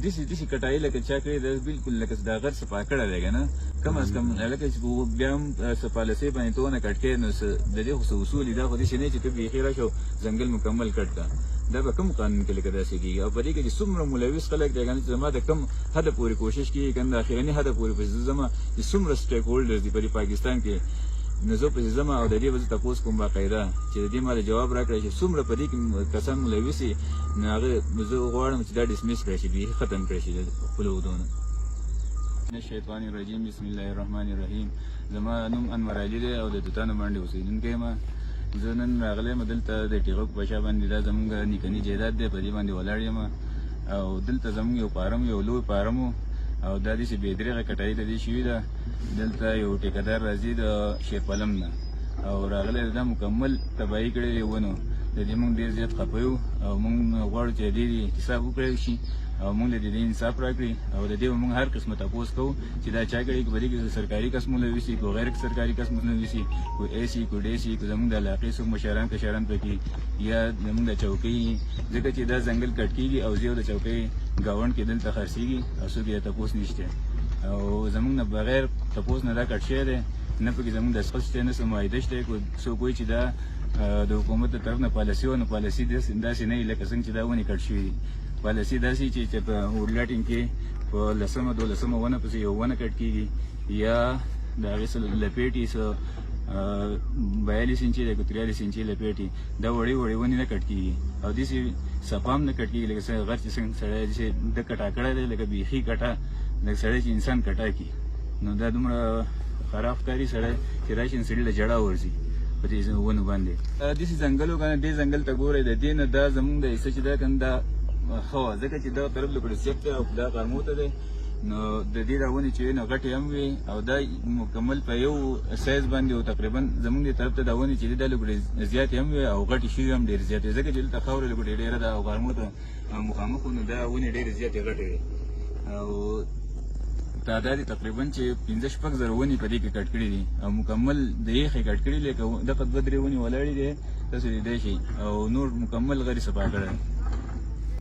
داسې کټایي لکه چا کړې ده بالکل لکه دا غر څه پاکړه دی که نه کم از کم لکه چې بیا هم څه پالیسۍ باندې ته ونه کټ کړې نو د دې خو څه اصول دي دا خو داسې نه چې ته بیخي راشو ځنګل مکمل کټ کړه دا به کوم قانون کې لکه داسې کېږي او په دې کې چې څومره ملوث خلک دی که نه چې زما د کم حده پورې کوشش کېږي که نه د اخرني حده پورې پسې زه ځمه چې څومره سټیک هولډرز دي په دې پاکستان کې نو زه پسې ځم او د دې به زه تپوس کوم باقاعده چې د دې ما ته جواب راکړی چې څومره په دې کې کسان ملوث وي نو هغه زه غواړم چې دا ډسمس کړی شي بیخي ختم کړی شي د خپلو ودونه من الشیطان الرجیم بسم الله الرحمن الرحیم زما نوم انور علي دی او د توتانو باندې اوسېدونکی یم زه نن راغلی یم دلته د ټیغک په شا باندې دا زموږ نیکني جایداد دی په دې باندې ولاړ یم او دلته زموږ یو فارم یو لوی فارم و او دا داسې بې درېغه کټایي د دې شوي ده دلته یو ټیکهدار راځي د شیرپلم نه او راغلی دا مکمل تباهي کړی دی ونو د دې موږ ډېر زیات خفه یو او موږ غواړو چې د دې حساب وکړی شي او موږ د دې انصاف راکړي او د دې به موږ هر قسمه تپوس کوو چې دا چا کړي که په دې کې سرکاري کس ملوث وي که غیر سرکاري کس ملوث وي که اے سي که ډی سي که زموږ د علاقې څوک مشران کشران پکې یا زموږ د چوکۍ ځکه چې دا ځنګل کټ کېږي او زه د چوکۍ ګاونډ کې دلته خرڅېږي او څوک یې تپوس نشته او زموږ نه بغیر تپوس نه دا کټ شوی دی نه پکې زموږ دستخط شته نه څه معاهده شته که څوک وایي چې دا د حکومت د طرف نه پالیسي وه نو پالیسي داسې نه وي لکه څنګه چې دا ونې کټ شوي دي پالیسي داسې چې په اورلاټینګ کې په 10مه 12مه ونه پسې یو ونه کټ کېږي یا د هغې څه لپیټې څه 42 انچي دی که 43 انچي لپیټې دا وړې وړې ونې نه کټ کېږي او داسې صفا هم نه کټ کېږي لکه غر چې څنګه سړی داسې د کټا کړی دی لکه بیخي کټه لکه سړی چې انسان کټا کړي نو دا دومره خراب ښکاري سړی چې راشي نو سړي له ژړا ورځي په دې ونو باندې داسې ځنګل و که نه دې ځنګل ته ګورئ د دې نه دا زموږ د حصه چې دا که نه دا ښه وه ځکه چې دا طرف لکړو سیف دی او دا غرمو ته دی نو د دې دا ونې چې وي نو غټې هم وي او دا مکمل په یو سایز باندې او تقریبا زموږ دې طرف ته دا ونې چې دي دا لکړې زیاتې هم وي او غټې شوي هم ډېرې زیاتې ځکه چې دلته خاوره لکړې ډېره ده او غرمو ته مخامخ نو دا ونې ډېرې زیاتې غټې وي او تعداد تقریبا چې 15-16 زره ونې په دې کې کټ کړي دي او مکمل د یخې کټ کړي لکه دغه 2-3 ونې ولاړې دي تاسو لیدای شئ او نور مکمل غري صفا کړی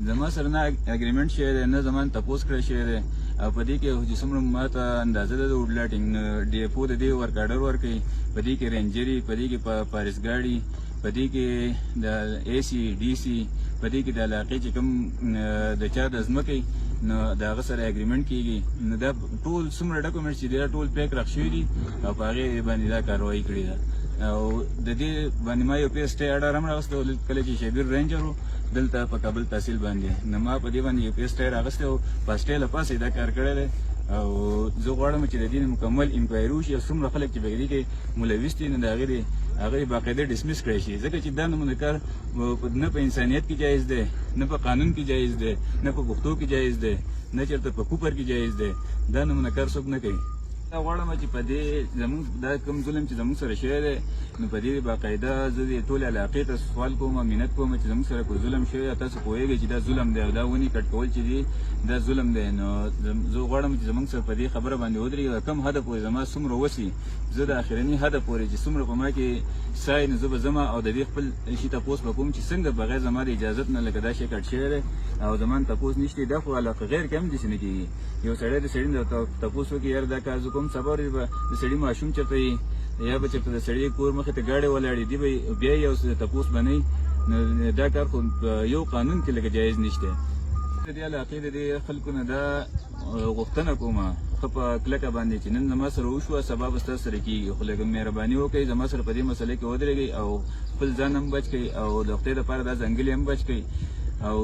زما سره نه اګریمنټ شوی دی نه زما تپوس کړی شوی دی او په دې کې چې څومره ما ته اندازه ده د وډلاټینګ ډیپو د دې ورک آرډر ورکوي په دې کې رینجري په دې کې پاریس ګاډي په دې کې د اے سي ډي سي په دې کې د علاقې چې کوم د چا د ځمکې نو د هغه سره اګریمنټ کېږي نو دا ټول څومره ډاکومنټس چې دی دا ټول پیک راخ شوي دي او په هغې باندې دا کاروایي کړې ده او د دې باندې ما یو پیس سټې آرډر هم راغستی و کله چې شبیر رینجر و دلته په کابل تحصیل باندې نو ما په دې باندې یو پیس سټې راغستی و په سټې له پاسه دا کار کړی دی او زه غواړم چې د دې مکمل انکوایري وشي او څومره خلک چې په دې کې ملوث دي نو د هغې باقاعده ډسمس کړی شي ځکه چې دا نمونه کار نه په انسانیت کې جایز دی نه په قانون کې جایز دی نه په پښتو کې جایز دی نه چېرته په کوپر کې جایز دی دا نمونه کار څوک نه کوي دا غواړم چې په دې زموږ دا کوم ظلم چې زموږ سره شوی دی نو په دې باقاعده زه د ټولې علاقې ته سوال کوم منت کوم چې زموږ سره کوم ظلم شوی تاسو پوهیږئ چې دا ظلم دی او دا ونې کټ کول چې دي دا ظلم دی نو زه غواړم چې زموږ سره په دې خبره باندې ودرېږي کم حده پورې زما څومره وسي زه د اخرني حده پورې چې څومره په ما کې سای نو زه به ځم او د دې خپل شي تپوس به کوم چې څنګه بغیر زما د اجازت نه لکه دا شی کټ شوی دی او زما تپوس نشته دا خو علاقه غیر کې هم داسې نه کېږي یو سړی د سړي نه تپوس وکړي یار دا کار زه کوم سبا ورځ به د سړي ماشوم چېرته وي یا به چېرته د سړي کور مخې ته ګاډۍ ولاړې دي به بیا یو تپوس به نه وي نو دا کار خو یو قانون کې لکه جایز نشته د دې علاقې د دې خلکو نه دا غوښتنه کومه ښه په کلکه باندې چې نن زما سره وشوه سبا به ستاسو سره کېږي خو لږ مهرباني وکړئ زما سره په دې مسله کې ودرېږئ او خپل ځان هم بچ کړئ او د خدای دپاره دا ځنګل هم بچ کړئ او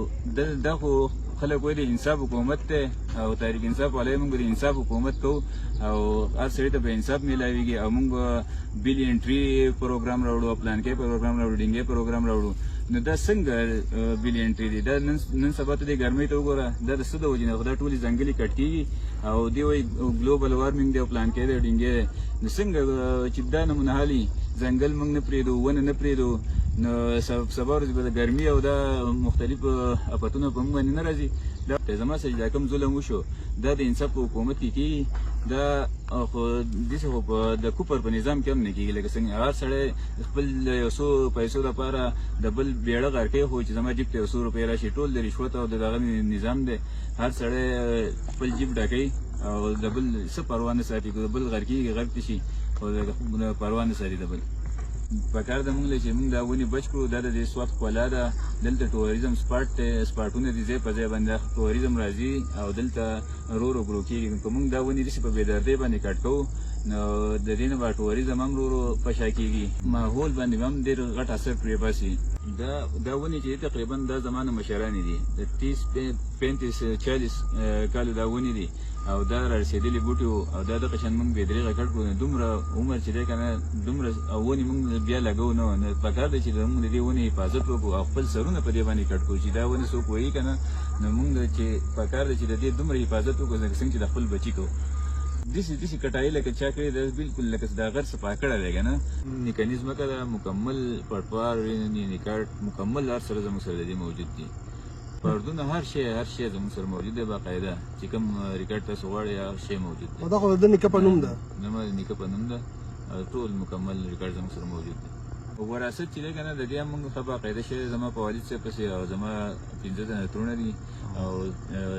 دا خو خلک وایي د انصاف حکومت دی او تحریک انصاف والا موږ د انصاف حکومت کوو او هر سړي ته به انصاف میلاویږي او موږ به بیل انټري پروګرام راوړو پلانکۍ پروګرام راوړو ډینګۍ پروګرام راوړو نو دا څنګه بیل انټري دی دا نن سبا ته دې ګرمۍ ته وګوره دا د څه د وجې نه دا ټولې ځنګلې کټ کېږي او دې وایي ګلوبل وارمنګ دی او پلانکۍ دی او ډینګۍ دی نو څنګه چې دا نمونه حالي ځنګل موږ نه پرېږدو ونه نه پرېږدو نو سبا ورځ به د ګرمي او دا مختلف افتونه په موږ باندې نه راځي دا زما سره چې دا کوم ظلم وشو دا د انصاف په حکومت کې کېږي دا خو داسې خو د کوپر په نظام کې هم نه کېږي لکه څنګه هر سړی خپل یو څو پیسو لپاره د بل بیړه غر کوي خو چې زما جیب ته 100 روپۍ راشي ټول د رشوت او د دغه نظام دی هر سړی خپل جیب ډکوي او د بل څه پروا نه ساتي که د بل غر کېږي غرق دي شي خو د پروا نه ساتي د بل پکار د موږ چې موږ دا ونې بچ کړو دا د دې سوات ښکلا ده دلته ټوریزم سپاټ دی سپاټونه دي ځای په ځای باندې ټوریزم راځي او دلته ورو ورو ګرو کېږي که موږ دا ونې داسې په بېدردۍ باندې کټ کوو نو د دې نه به ټوریزم هم ورو ورو پشا کېږي ماحول باندې هم ډېر غټ اثر پرې باسي دا ونې چې تقریبا دا زمانه مشرانې دي د 30-35-40 کالو دا ونې دي او دا را رسېدلي بوټي او دا دغه شان موږ بېدریغه کټ کړو دومره عمر چې دی که نه دومره ونې موږ بیا لګو نه پکار دی چې موږ د دې ونې حفاظت وکړو او خپل سرونه په دې باندې کټ کړو چې دا ونې څوک وایي که نه نو موږ چې پکار دی چې د دې دومره حفاظت وکړو لکه څنګه چې د خپل بچي کوو داسې کټایي لکه چا کړې ده بالکل لکه دا غر صفا کړی دی که نه میکانیزم که ده مکمل پټوار نیکټ مکمل هر سره زموږ سره د دې موجود دي پردونه هر شی زموږ سره موجود دی باقاعده چې کوم ریکارډ تاسو غواړئ هر شی موجود دی دا خو د نیکه په نوم ده زما د نیکه په نوم ده ټول مکمل ریکارډ زموږ سره موجود دی وراثت چې دی که نه د دې هم موږ ښه باقاعده شی زما په والد صاحب پسې او زما 15 تنه ترونه دي او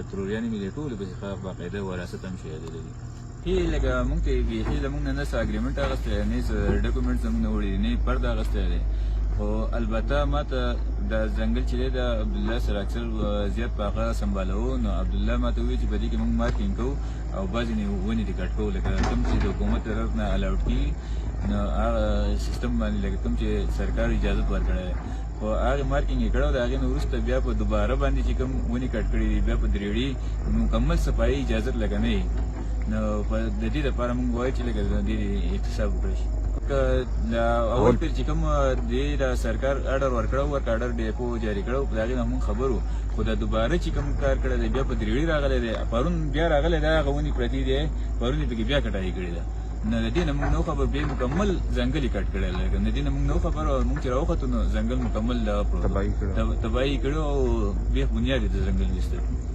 تروریانې مې دي ټولې پسې ښه باقاعده وراثت هم شی دی لکه موږ ته بیخي زموږ نه څه اګریمنټ اخیستی دی نه څه ډاکومنټ زموږ نه وړي نه یې پرده اخیستی دی خو البته ما ته دا ځنګل چې دی د عبدالله سره اکثر زیات په هغه سنبالوو نو عبدالله ما ته وویل چې په دې کې موږ مارکینګ کوو او بعضې ونې دې کټ کوو لکه کوم چې د حکومت طرف نه الاوډ کېږي نو هغه سیستم باندې لکه کوم چې سرکار اجازت ورکړی دی خو هغې مارکینګ یې کړی او د هغې نه وروسته بیا په دوباره باندې چې کوم ونې کټ کړي دي بیا په درېړي مکمل صفایي اجازت لکه نه وي نو په د دې لپاره موږ وایو چې لکه د دې احتساب وکړی شي که اول پیر چې کوم دې د سرکار اډر ورکړی و ورکه اډر ډیپو جاري کړی و په د هغې نه موږ خبر وو خو دا دوباره چې کوم کار کړی دی بیا په درېړي راغلی دی پرون بیا راغلی دی هغه ونې پرتې دی پرون یې پکې بیا کټایي کړې ده نو د دې نه موږ نه خبر بیا مکمل ځنګل یې کټ کړی لکه د دې نه موږ نه خبر او موږ چې راوختو نو ځنګل مکمل تباهي کړی او بیا بنیاد یې د ځنګل ویسته